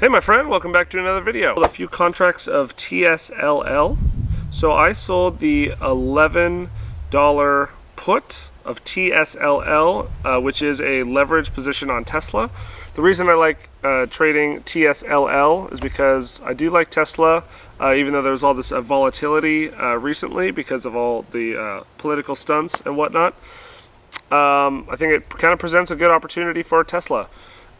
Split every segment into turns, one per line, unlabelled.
Hey my friend, welcome back to another video. A few contracts of TSLL. So I sold the $11 put of TSLL, which is a leverage position on Tesla. The reason I like trading TSLL is because I do like Tesla, even though there's all this volatility recently because of all the political stunts and whatnot. I think it kind of presents a good opportunity for Tesla.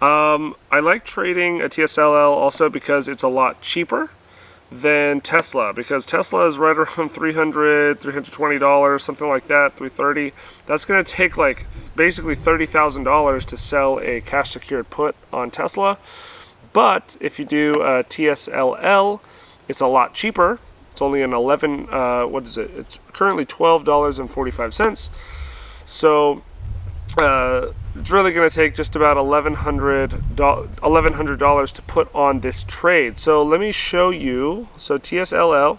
I like trading a TSLL also because it's a lot cheaper than Tesla, because Tesla is right around $300, $320, something like that, $330. That's going to take like basically $30,000 to sell a cash secured put on Tesla. But if you do TSLL, it's a lot cheaper. It's only an what is it? It's currently $12.45. So it's really going to take just about $1,100 to put on this trade. So let me show you. So TSLL,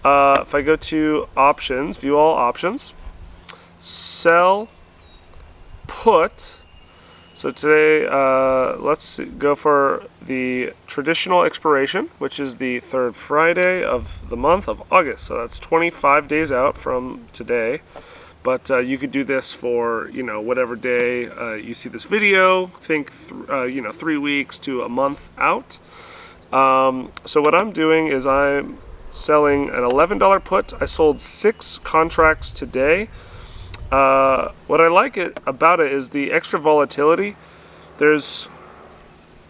if I go to options, view all options, sell put. So today, let's go for the traditional expiration, which is the third Friday of the month of August. So that's 25 days out from today. But you could do this for, whatever day you see this video. Think, 3 weeks to a month out. So what I'm doing is I'm selling an $11 put. I sold 6 contracts today. What I like about it is the extra volatility. There's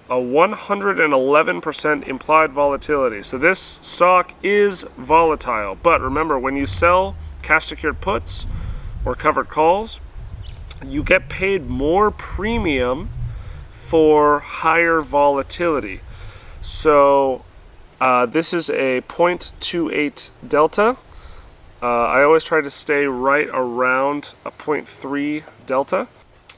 a 111% implied volatility. So this stock is volatile. But remember, when you sell cash secured puts or covered calls, you get paid more premium for higher volatility. So this is a 0.28 delta. I always try to stay right around a 0.3 delta.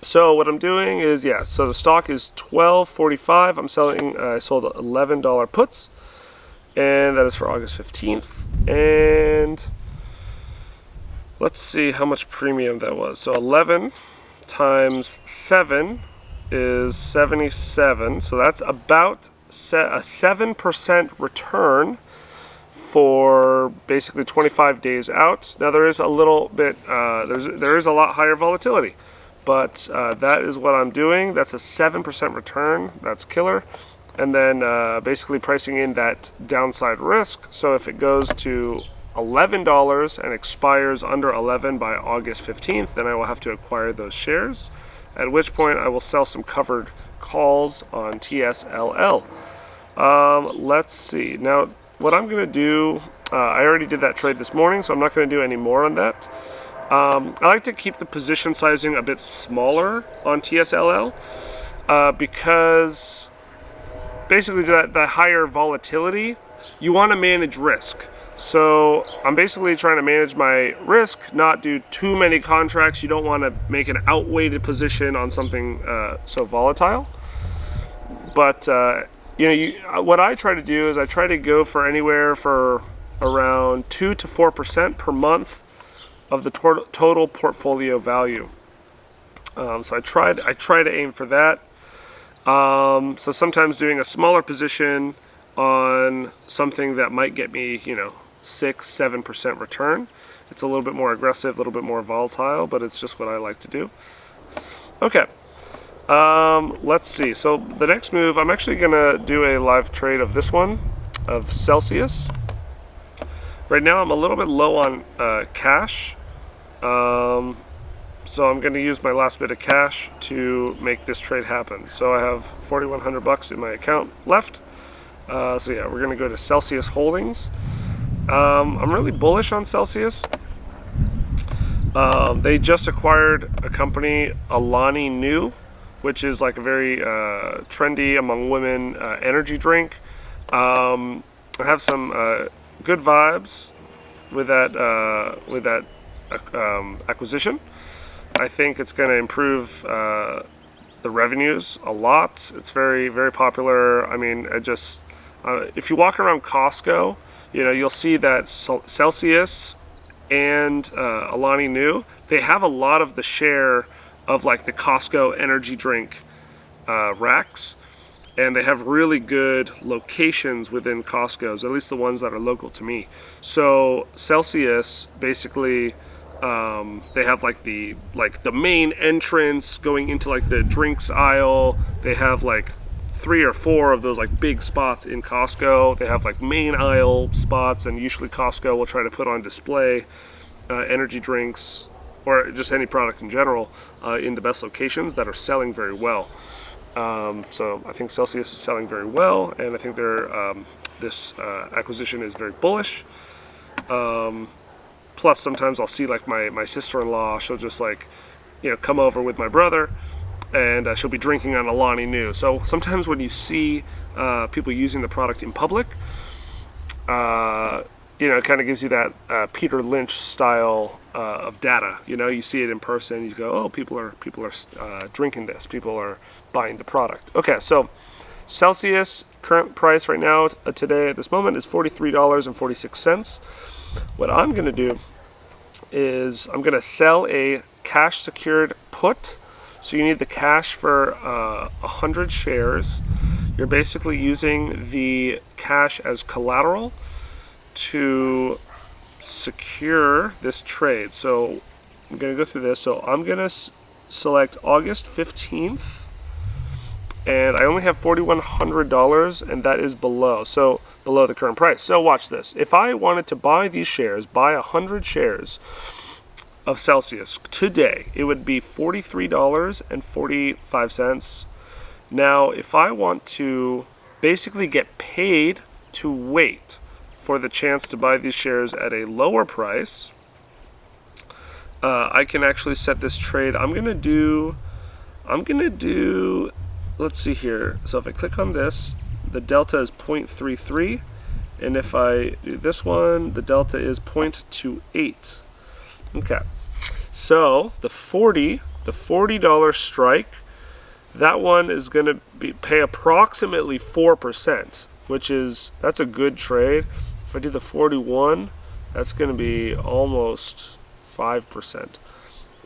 So what I'm doing is, so the stock is $12.45. I'm selling, I sold $11 puts, and that is for August 15th. And let's see how much premium that was. So 11 times 7 is 77. So that's about a 7% return for basically 25 days out. Now there is a little bit, there is a lot higher volatility, but that is what I'm doing. That's a 7% return. That's killer. And then basically pricing in that downside risk. So if it goes to $11 and expires under 11 by August 15th, then I will have to acquire those shares, at which point I will sell some covered calls on TSLL. Let's see. Now, what I'm going to do, I already did that trade this morning, so I'm not going to do any more on that. I like to keep the position sizing a bit smaller on TSLL because basically that higher volatility, you want to manage risk. So I'm basically trying to manage my risk, not do too many contracts. You don't want to make an outweighted position on something so volatile. But what I try to do is I try to go for anywhere for around 2 to 4% per month of the total portfolio value. So I try to aim for that. So sometimes doing a smaller position on something that might get me, 6-7% return. It's a little bit more aggressive, a little bit more volatile, but it's just what I like to do. Okay, let's see. So the next move, I'm actually gonna do a live trade of this one, of Celsius. Right now I'm a little bit low on cash, so I'm gonna use my last bit of cash to make this trade happen. So I have 4,100 bucks in my account left. So yeah, we're gonna go to Celsius Holdings. I'm really bullish on Celsius. They just acquired a company, Alani Nu, which is like a very trendy among women energy drink. I have some good vibes with that acquisition. I think it's going to improve the revenues a lot. It's very, very popular. I mean, if you walk around Costco, you'll see that Celsius and Alani Nu, they have a lot of the share of like the Costco energy drink racks. and they have really good locations within Costco's, at least the ones that are local to me. So Celsius, basically, they have like the main entrance going into like the drinks aisle. They have like 3 or 4 of those like big spots in Costco. They have like main aisle spots, and usually Costco will try to put on display energy drinks or just any product in general in the best locations that are selling very well. So I think Celsius is selling very well, and I think their this acquisition is very bullish. Plus, sometimes I'll see like my sister-in-law. She'll just like, come over with my brother, and she'll be drinking on Alani Nu. So sometimes when you see people using the product in public, it kind of gives you that Peter Lynch style of data. You see it in person, you go, oh, people are drinking this, people are buying the product. Okay, so Celsius current price right now today at this moment is $43.46. What I'm going to do is I'm going to sell a cash secured put. So you need the cash for 100 shares. You're basically using the cash as collateral to secure this trade. So I'm going to go through this. So I'm going to select August 15th, and I only have $4,100, and that is below the current price. So watch this. If I wanted to buy these shares, buy 100 shares of Celsius today, it would be $43.45. Now, if I want to basically get paid to wait for the chance to buy these shares at a lower price, I can actually set this trade. I'm gonna do, let's see here. So if I click on this, the delta is 0.33, and if I do this one, the delta is 0.28. Okay, so the $40 strike, that one is going to pay approximately 4%, that's a good trade. If I do the 41, that's going to be almost 5%.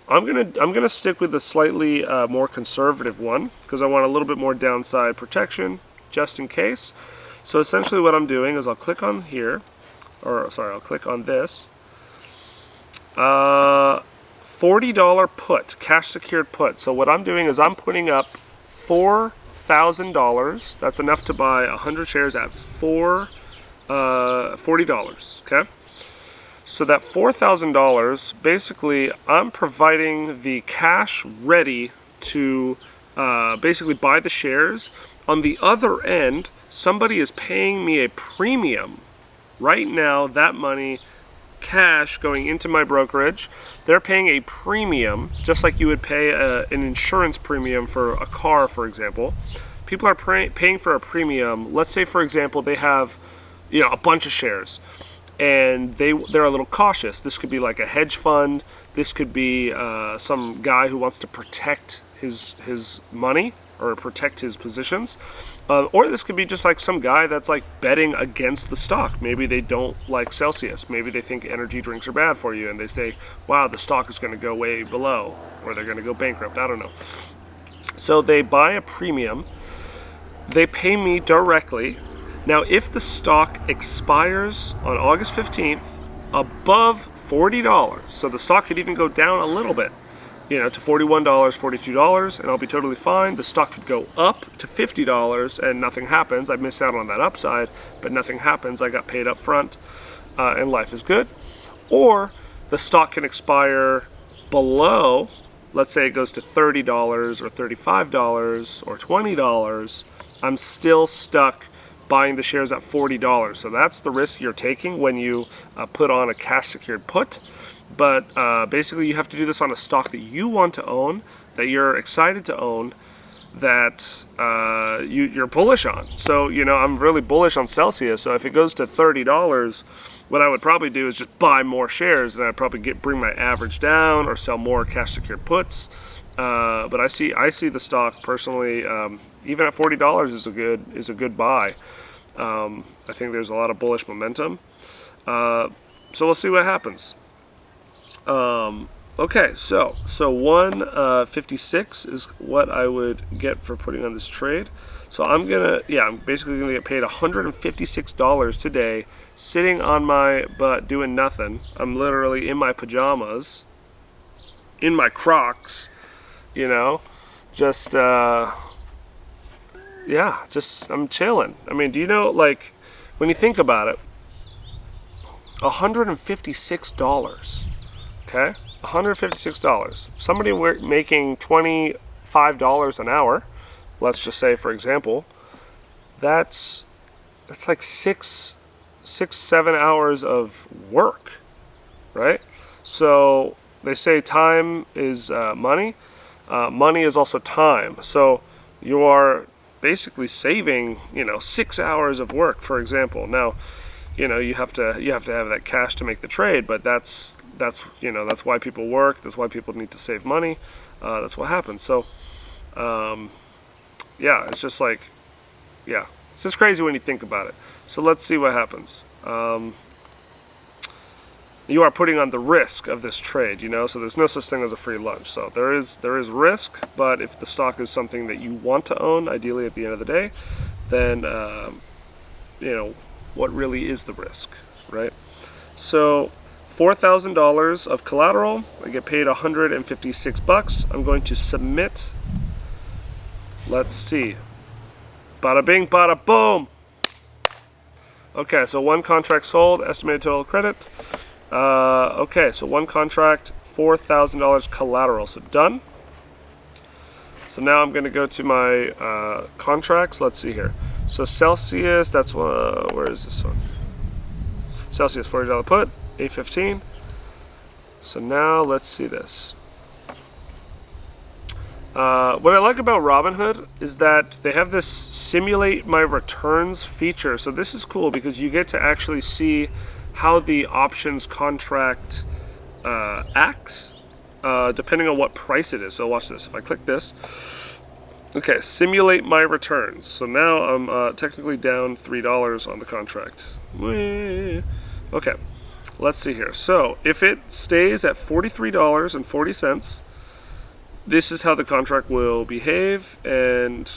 I'm gonna stick with the slightly more conservative one because I want a little bit more downside protection just in case. So essentially what I'm doing is I'll click on here, I'll click on this. $40 put, cash secured put. So what I'm doing is I'm putting up $4,000. That's enough to buy 100 shares at $40. Okay. So that $4,000, basically, I'm providing the cash ready to basically buy the shares. On the other end, somebody is paying me a premium. Right now, that money, cash going into my brokerage, they're paying a premium, just like you would pay an insurance premium for a car, for example. People are paying for a premium. Let's say, for example, they have a bunch of shares, and they're a little cautious. This could be like a hedge fund. This could be some guy who wants to protect his money or protect his positions. Or this could be just like some guy that's like betting against the stock. Maybe they don't like Celsius. Maybe they think energy drinks are bad for you, and they say, wow, the stock is going to go way below, or they're going to go bankrupt. I don't know. So they buy a premium. They pay me directly. Now, if the stock expires on August 15th above $40, so the stock could even go down a little bit, to $41, $42, and I'll be totally fine. The stock could go up to $50 and nothing happens. I missed out on that upside, but nothing happens. I got paid up front, and life is good. Or the stock can expire below, let's say it goes to $30 or $35 or $20. I'm still stuck buying the shares at $40. So that's the risk you're taking when you put on a cash secured put. But basically you have to do this on a stock that you want to own, that you're excited to own, that you're bullish on. So, I'm really bullish on Celsius. So if it goes to $30, what I would probably do is just buy more shares, and I'd probably bring my average down or sell more cash secured puts. But I see the stock personally, even at $40 is a good buy. I think there's a lot of bullish momentum. So we'll see what happens. Okay, so 156 is what I would get for putting on this trade. So I'm basically gonna get paid $156 today, sitting on my butt doing nothing. I'm literally in my pajamas, in my Crocs, you know, just I'm chilling. I mean, do you know, like, when you think about it, $156, okay? $156. Somebody making $25 an hour, let's just say, for example, that's like 7 hours of work, right? So they say time is money. Money is also time. So you are basically saving, 6 hours of work, for example. Now, you have to have that cash to make the trade, but that's why people work. That's why people need to save money. That's what happens. So, it's just like, it's just crazy when you think about it. So let's see what happens. You are putting on the risk of this trade, so there's no such thing as a free lunch. So there is risk, but if the stock is something that you want to own, ideally at the end of the day, then, what really is the risk, right? So $4,000 of collateral, I get paid $156. I'm going to submit. Let's see. Bada bing, bada boom. Okay, so one contract sold, estimated total credit. Okay, so one contract, $4,000 collateral, so done. So now I'm going to go to my contracts. Let's see here. So Celsius, that's where is this one? Celsius, $40 put, 815. So now let's see this. What I like about Robinhood is that they have this simulate my returns feature. So this is cool because you get to actually see how the options contract acts depending on what price it is. So watch this. If I click this, okay, simulate my returns. So now I'm technically down $3 on the contract. Okay, let's see here. So if it stays at $43.40, this is how the contract will behave, and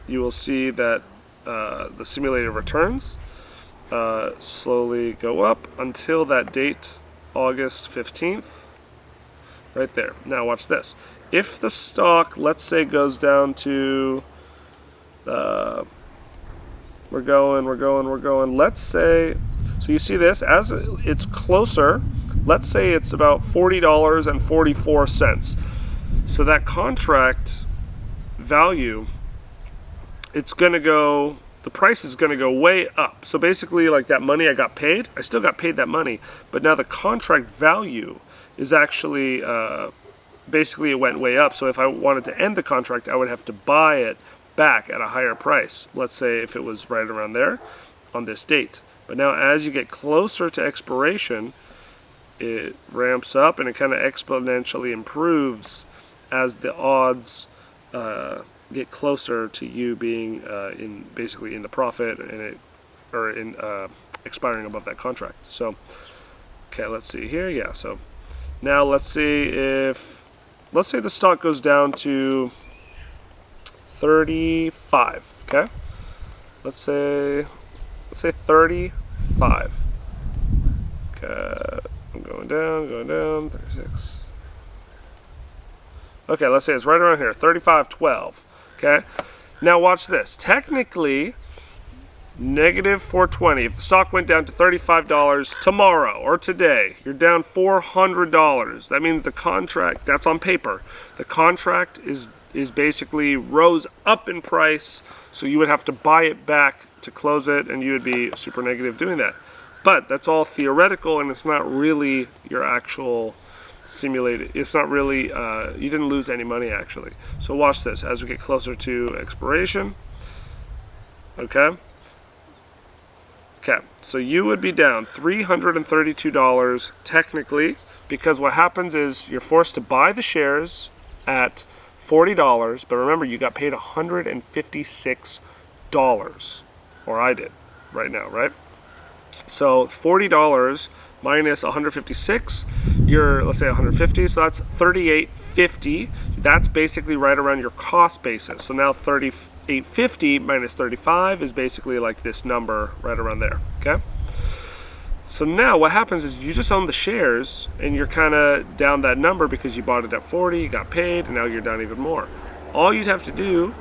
you will see that the simulated returns slowly go up until that date, August 15th, right there. Now watch this. If the stock, let's say, goes down to, we're going, let's say, so you see this, as it's closer, let's say it's about $40.44. So that contract value, it's going to go, the price is going to go way up. So basically, like that money I got paid, I still got paid that money, but now the contract value is actually, basically it went way up. So if I wanted to end the contract, I would have to buy it back at a higher price. Let's say if it was right around there on this date. But now as you get closer to expiration, it ramps up and it kind of exponentially improves as the odds get closer to you being in the profit and expiring above that contract. So, okay, let's see here. Yeah, so now let's say the stock goes down to 35. Okay, let's say 35. Okay, I'm going down, 36. Okay, let's say it's right around here, 35.12. Okay, now watch this. Technically, negative 420. If the stock went down to $35 tomorrow or today, you're down $400. That means the contract, that's on paper. The contract is basically rose up in price, so you would have to buy it back to close it, and you would be super negative doing that. But that's all theoretical, and it's not really your actual simulated. It's not really, you didn't lose any money actually. So watch this as we get closer to expiration. Okay, so you would be down $332 technically, because what happens is you're forced to buy the shares at $40, but remember you got paid $156, or I did right now, right? So $40 minus 156, you're, let's say 150, so that's $38.50. That's basically right around your cost basis. So now 850 minus 35 is basically like this number right around there, okay? So now what happens is you just own the shares and you're kind of down that number because you bought it at 40, you got paid, and now you're down even more. All you'd have to do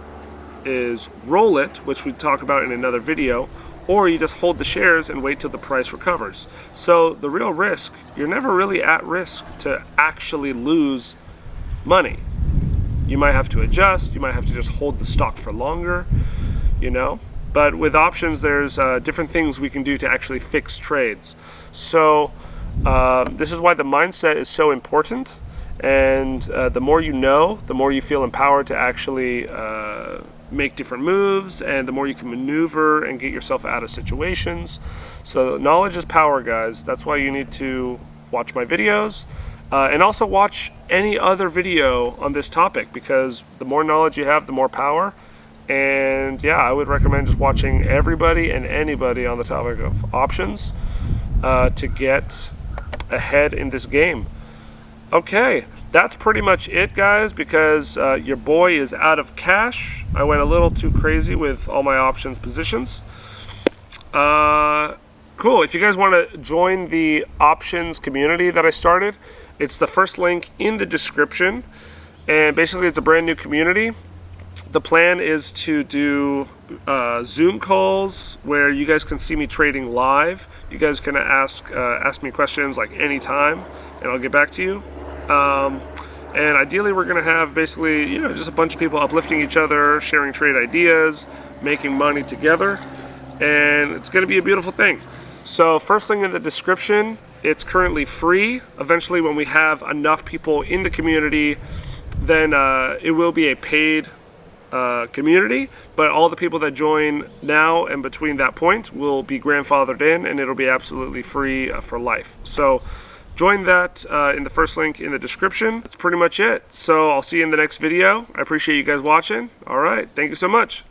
is roll it, which we talk about in another video, or you just hold the shares and wait till the price recovers. So the real risk, you're never really at risk to actually lose money. You might have to adjust, you might have to just hold the stock for longer, you know? But with options, there's different things we can do to actually fix trades. So this is why the mindset is so important. And the more you know, the more you feel empowered to actually make different moves, and the more you can maneuver and get yourself out of situations. So knowledge is power, guys. That's why you need to watch my videos and also watch any other video on this topic, because the more knowledge you have, the more power. And yeah, I would recommend just watching everybody and anybody on the topic of options to get ahead in this game. Okay, that's pretty much it, guys, because your boy is out of cash. I went a little too crazy with all my options positions. Cool. If you guys want to join the options community that I started, it's the first link in the description. And basically, it's a brand new community. The plan is to do Zoom calls where you guys can see me trading live. You guys can ask me questions like anytime, and I'll get back to you. And ideally, we're going to have basically, you know, just a bunch of people uplifting each other, sharing trade ideas, making money together, and it's going to be a beautiful thing. So first link in the description. It's currently free. Eventually, when we have enough people in the community, then it will be a paid community, but all the people that join now and between that point will be grandfathered in, and it'll be absolutely free for life. So join that in the first link in the description. That's pretty much it. So I'll see you in the next video. I appreciate you guys watching. All right, thank you so much.